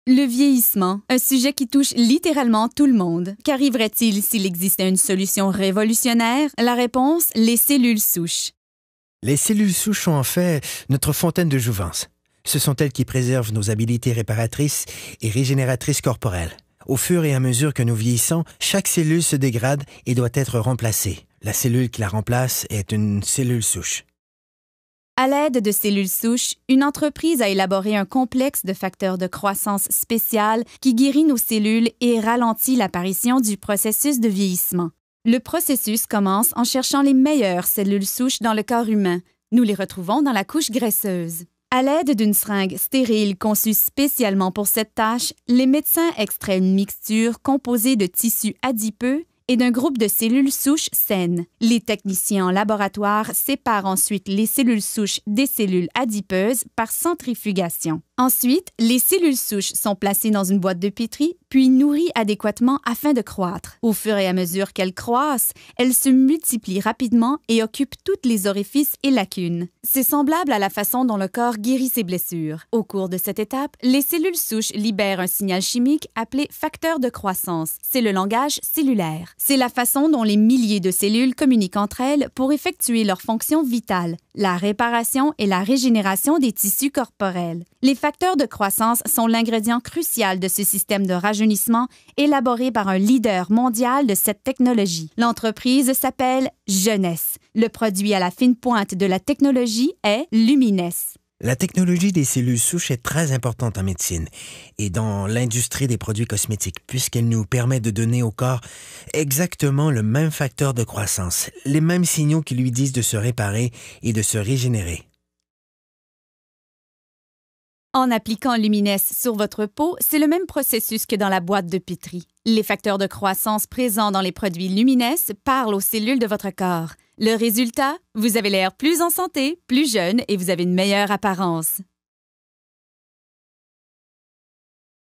Le vieillissement, un sujet qui touche littéralement tout le monde. Qu'arriverait-il s'il existait une solution révolutionnaire? La réponse, les cellules souches. Les cellules souches sont en fait notre fontaine de jouvence. Ce sont elles qui préservent nos habiletés réparatrices et régénératrices corporelles. Au fur et à mesure que nous vieillissons, chaque cellule se dégrade et doit être remplacée. La cellule qui la remplace est une cellule souche. À l'aide de cellules souches, une entreprise a élaboré un complexe de facteurs de croissance spécial qui guérit nos cellules et ralentit l'apparition du processus de vieillissement. Le processus commence en cherchant les meilleures cellules souches dans le corps humain. Nous les retrouvons dans la couche graisseuse. À l'aide d'une seringue stérile conçue spécialement pour cette tâche, les médecins extraient une mixture composée de tissus adipeux et d'un groupe de cellules souches saines. Les techniciens en laboratoire séparent ensuite les cellules souches des cellules adipeuses par centrifugation. Ensuite, les cellules souches sont placées dans une boîte de pétri, puis nourries adéquatement afin de croître. Au fur et à mesure qu'elles croissent, elles se multiplient rapidement et occupent toutes les orifices et lacunes. C'est semblable à la façon dont le corps guérit ses blessures. Au cours de cette étape, les cellules souches libèrent un signal chimique appelé facteur de croissance. C'est le langage cellulaire. C'est la façon dont les milliers de cellules communiquent entre elles pour effectuer leurs fonctions vitales, la réparation et la régénération des tissus corporels. Les facteurs de croissance sont l'ingrédient crucial de ce système de rajeunissement élaboré par un leader mondial de cette technologie. L'entreprise s'appelle Jeunesse. Le produit à la fine pointe de la technologie est Lumines. La technologie des cellules souches est très importante en médecine et dans l'industrie des produits cosmétiques puisqu'elle nous permet de donner au corps exactement le même facteur de croissance, les mêmes signaux qui lui disent de se réparer et de se régénérer. En appliquant Lumines sur votre peau, c'est le même processus que dans la boîte de pétri. Les facteurs de croissance présents dans les produits Lumines parlent aux cellules de votre corps. Le résultat? Vous avez l'air plus en santé, plus jeune et vous avez une meilleure apparence.